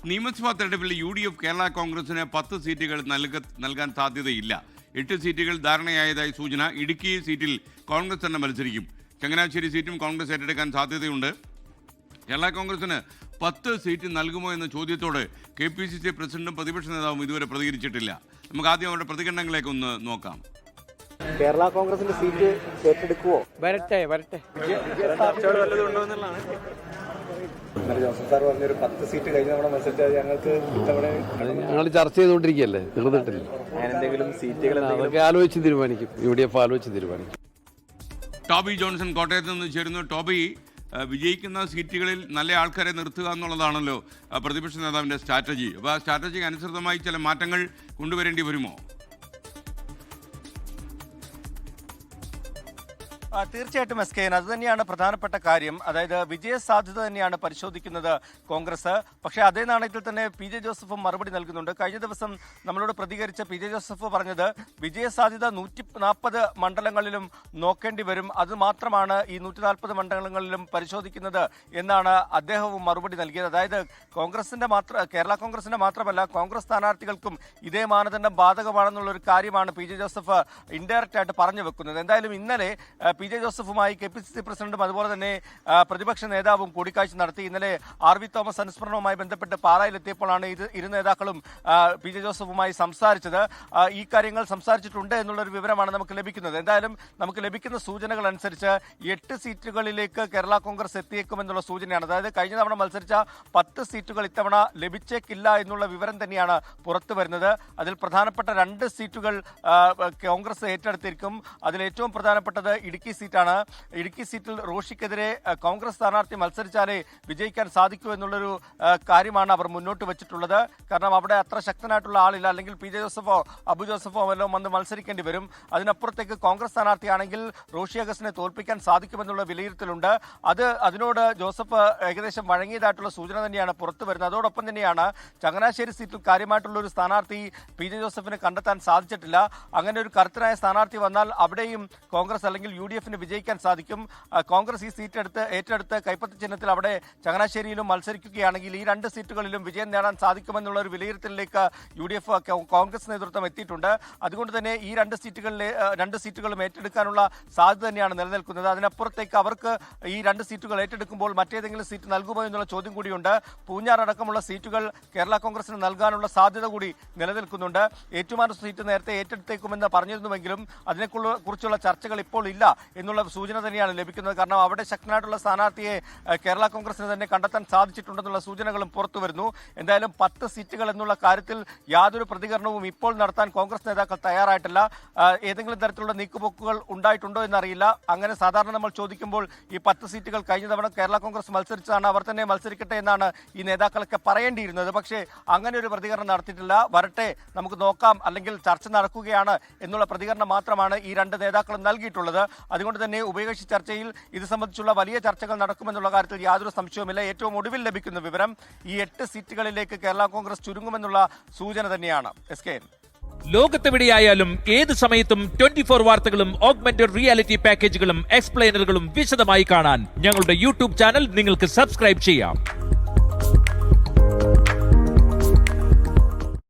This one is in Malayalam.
നിയമസഭാ തെരഞ്ഞെടുപ്പിൽ UDF കേരള കോൺഗ്രസിന് 10 സീറ്റുകൾ നൽകാൻ സാധ്യതയില്ല. 8 സീറ്റുകൾ ധാരണയായതായി സൂചന. ഇടുക്കി സീറ്റിൽ കോൺഗ്രസ് തന്നെ മത്സരിക്കും. ചങ്ങനാശ്ശേരി സീറ്റും കോൺഗ്രസ് ഏറ്റെടുക്കാൻ സാധ്യതയുണ്ട്. കേരള കോൺഗ്രസിന് 10 സീറ്റ് നൽകുമോ എന്ന ചോദ്യത്തോട് KPCC പ്രസിഡന്റും പ്രതിപക്ഷ നേതാവും ഇതുവരെ പ്രതികരിച്ചിട്ടില്ല. നമുക്ക് ആദ്യം അവരുടെ പ്രതികരണങ്ങളിലേക്ക് ഒന്ന് നോക്കാം. കേരള കോൺഗ്രസിന്റെ സീറ്റ് ഏറ്റെടുക്കുവോ? വരട്ടെ. ജോസഫ് സാർ പറഞ്ഞൊരു 10 സീറ്റ് കഴിഞ്ഞ തവണ മത്സരിച്ചാൽ ഞങ്ങൾ ചർച്ച ചെയ്തുകൊണ്ടിരിക്കുകയല്ലേ, തീർന്നിട്ടില്ല. എന്തെങ്കിലും സീറ്റുകൾ അതൊക്കെ ആലോചിച്ച് തീരുമാനിക്കും. UDF ആലോചിച്ച് തീരുമാനിക്കും. ടോബി ജോൺസൺ കോട്ടയത്ത് നിന്ന് ചേരുന്നു. ടോബി, വിജയിക്കുന്ന സീറ്റുകളിൽ നല്ല ആൾക്കാരെ നിർത്തുക എന്നുള്ളതാണല്ലോ പ്രതിപക്ഷ നേതാവിൻ്റെ സ്ട്രാറ്റജി. അപ്പോൾ ആ സ്ട്രാറ്റജിക്ക് അനുസൃതമായി ചില മാറ്റങ്ങൾ കൊണ്ടുവരേണ്ടി വരുമോ? തീർച്ചയായിട്ടും SK, അത് തന്നെയാണ് പ്രധാനപ്പെട്ട കാര്യം. അതായത് വിജയസാധ്യത തന്നെയാണ് പരിശോധിക്കുന്നത് കോൺഗ്രസ്. പക്ഷേ അതേ നാണയത്തിൽ തന്നെ PJ ജോസഫും മറുപടി നൽകുന്നുണ്ട്. കഴിഞ്ഞ ദിവസം നമ്മളോട് പ്രതികരിച്ച PJ ജോസഫ് പറഞ്ഞത് വിജയസാധ്യത 140 മണ്ഡലങ്ങളിലും നോക്കേണ്ടി വരും, അത് മാത്രമാണ് ഈ 140 മണ്ഡലങ്ങളിലും പരിശോധിക്കുന്നത് എന്നാണ് അദ്ദേഹവും മറുപടി നൽകിയത്. അതായത് കേരള കോൺഗ്രസിന്റെ മാത്രമല്ല കോൺഗ്രസ് സ്ഥാനാർത്ഥികൾക്കും ഇതേ മാനദണ്ഡം ബാധകമാണെന്നുള്ള ഒരു കാര്യമാണ് PJ ജോസഫ് ഇൻഡയറക്റ്റ് ആയിട്ട് പറഞ്ഞു വെക്കുന്നത്. എന്തായാലും ഇന്നലെ PJ ജോസഫുമായി KPCC പ്രസിഡന്റും അതുപോലെ തന്നെ പ്രതിപക്ഷ നേതാവും കൂടിക്കാഴ്ച നടത്തി. ഇന്നലെ RV തോമസ് അനുസ്മരണവുമായി ബന്ധപ്പെട്ട് പാലായിലെത്തിയപ്പോഴാണ് ഇരു നേതാക്കളും PJ ജോസഫുമായി സംസാരിച്ചത്. ഈ കാര്യങ്ങൾ സംസാരിച്ചിട്ടുണ്ട് എന്നുള്ളൊരു വിവരമാണ് നമുക്ക് ലഭിക്കുന്നത്. എന്തായാലും നമുക്ക് ലഭിക്കുന്ന സൂചനകൾ അനുസരിച്ച് 8 സീറ്റുകളിലേക്ക് കേരള കോൺഗ്രസ് എത്തിയേക്കുമെന്നുള്ള സൂചനയാണ്. അതായത് കഴിഞ്ഞ തവണ മത്സരിച്ച 10 സീറ്റുകൾ ഇത്തവണ ലഭിച്ചേക്കില്ല എന്നുള്ള വിവരം തന്നെയാണ് പുറത്തു വരുന്നത്. അതിൽ പ്രധാനപ്പെട്ട 2 സീറ്റുകൾ കോൺഗ്രസ് ഏറ്റെടുത്തിരിക്കും. അതിൽ ഏറ്റവും പ്രധാനപ്പെട്ടത് ഇടുക്കി സീറ്റാണ്. ഇടുക്കി സീറ്റിൽ റോഷിക്കെതിരെ കോൺഗ്രസ് സ്ഥാനാർത്ഥി മത്സരിച്ചാലേ വിജയിക്കാൻ സാധിക്കൂ എന്നുള്ളൊരു കാര്യമാണ് അവർ മുന്നോട്ട് വെച്ചിട്ടുള്ളത്. കാരണം അവിടെ അത്ര ശക്തനായിട്ടുള്ള ആളില്ല, അല്ലെങ്കിൽ PJ ജോസഫോ അബു ജോസഫോ വല്ലതും വന്ന് മത്സരിക്കേണ്ടി വരും. അതിനപ്പുറത്തേക്ക് കോൺഗ്രസ് സ്ഥാനാർത്ഥിയാണെങ്കിൽ റോഷി അഗസ്റ്റിനെ തോൽപ്പിക്കാൻ സാധിക്കുമെന്നുള്ള വിലയിരുത്തലുണ്ട്. അതിനോട് ജോസഫ് ഏകദേശം വഴങ്ങിയതായിട്ടുള്ള സൂചന തന്നെയാണ് പുറത്തു വരുന്നത്. അതോടൊപ്പം തന്നെയാണ് ചങ്ങനാശ്ശേരി സീറ്റിൽ കാര്യമായിട്ടുള്ള ഒരു സ്ഥാനാർത്ഥി PJ ജോസഫിന് കണ്ടെത്താൻ സാധിച്ചിട്ടില്ല. അങ്ങനെ ഒരു കരുത്തനായ സ്ഥാനാർത്ഥി വന്നാൽ അവിടെയും കോൺഗ്രസ് അല്ലെങ്കിൽ UDFന് വിജയിക്കാൻ സാധിക്കും. കോൺഗ്രസ് ഈ സീറ്റ് ഏറ്റെടുത്ത് കൈപ്പത്തി ചിഹ്നത്തിൽ അവിടെ ചങ്ങനാശ്ശേരിയിലും മത്സരിക്കുകയാണെങ്കിൽ ഈ 2 സീറ്റുകളിലും വിജയം നേടാൻ സാധിക്കുമെന്നുള്ള ഒരു വിലയിരുത്തലിലേക്ക് UDF കോൺഗ്രസ് നേതൃത്വം എത്തിയിട്ടുണ്ട്. അതുകൊണ്ട് തന്നെ ഈ 2 സീറ്റുകളും ഏറ്റെടുക്കാനുള്ള സാധ്യത തന്നെയാണ് നിലനിൽക്കുന്നത്. അതിനപ്പുറത്തേക്ക് അവർക്ക് ഈ 2 സീറ്റുകൾ ഏറ്റെടുക്കുമ്പോൾ മറ്റേതെങ്കിലും സീറ്റ് നൽകുമോ എന്നുള്ള ചോദ്യം കൂടിയുണ്ട്. പൂഞ്ഞാർ അടക്കമുള്ള സീറ്റുകൾ കേരള കോൺഗ്രസിന് നൽകാനുള്ള സാധ്യത കൂടി നിലനിൽക്കുന്നുണ്ട്. ഏറ്റുമാനൂർ സീറ്റ് നേരത്തെ ഏറ്റെടുത്തേക്കുമെന്ന് പറഞ്ഞിരുന്നുവെങ്കിലും അതിനെക്കുറിച്ചുള്ള ചർച്ചകൾ ഇപ്പോൾ ഇല്ല എന്നുള്ള സൂചന തന്നെയാണ് ലഭിക്കുന്നത്. കാരണം അവിടെ ശക്തനായിട്ടുള്ള സ്ഥാനാർത്ഥിയെ കേരള കോൺഗ്രസിന് തന്നെ കണ്ടെത്താൻ സാധിച്ചിട്ടുണ്ടെന്നുള്ള സൂചനകളും പുറത്തു വരുന്നു. എന്തായാലും 10 സീറ്റുകൾ എന്നുള്ള കാര്യത്തിൽ യാതൊരു പ്രതികരണവും ഇപ്പോൾ നടത്താൻ കോൺഗ്രസ് നേതാക്കൾ തയ്യാറായിട്ടില്ല. ഏതെങ്കിലും തരത്തിലുള്ള നീക്കുപോക്കുകൾ ഉണ്ടായിട്ടുണ്ടോ എന്നറിയില്ല. അങ്ങനെ സാധാരണ നമ്മൾ ചോദിക്കുമ്പോൾ ഈ 10 സീറ്റുകൾ കഴിഞ്ഞ തവണ കേരള കോൺഗ്രസ് മത്സരിച്ചതാണ്, അവർ തന്നെ മത്സരിക്കട്ടെ എന്നാണ് ഈ നേതാക്കളൊക്കെ പറയേണ്ടിയിരുന്നത്. പക്ഷേ അങ്ങനെ ഒരു പ്രതികരണം നടത്തിയിട്ടില്ല. വരട്ടെ, നമുക്ക് നോക്കാം, അല്ലെങ്കിൽ ചർച്ച നടക്കുകയാണ് എന്നുള്ള പ്രതികരണം മാത്രമാണ് ഈ 2 നേതാക്കളും നൽകിയിട്ടുള്ളത്. അതുകൊണ്ട് തന്നെ ഉഭയകക്ഷി ചർച്ചയിൽ ഇത് സംബന്ധിച്ചുള്ള വലിയ ചർച്ചകൾ നടക്കുമെന്നുള്ള കാര്യത്തിൽ യാതൊരു സംശയവുമില്ല. ഏറ്റവും ഒടുവിൽ ലഭിക്കുന്ന വിവരം ഈ 8 സീറ്റുകളിലേക്ക് കേരള കോൺഗ്രസ് ചുരുങ്ങുമെന്നുള്ള സൂചന തന്നെയാണ്. SK, ലോകത്തെവിടെയായാലും ഏത് സമയത്തും 24 വാർത്തകളും ഓഗ്മെന്റഡ് റിയാലിറ്റി പാക്കേജുകളും എക്സ്പ്ലെയിനറുകളും വിശദമായി കാണാൻ ഞങ്ങളുടെ YouTube ചാനൽ നിങ്ങൾക്ക് സബ്സ്ക്രൈബ് ചെയ്യാം.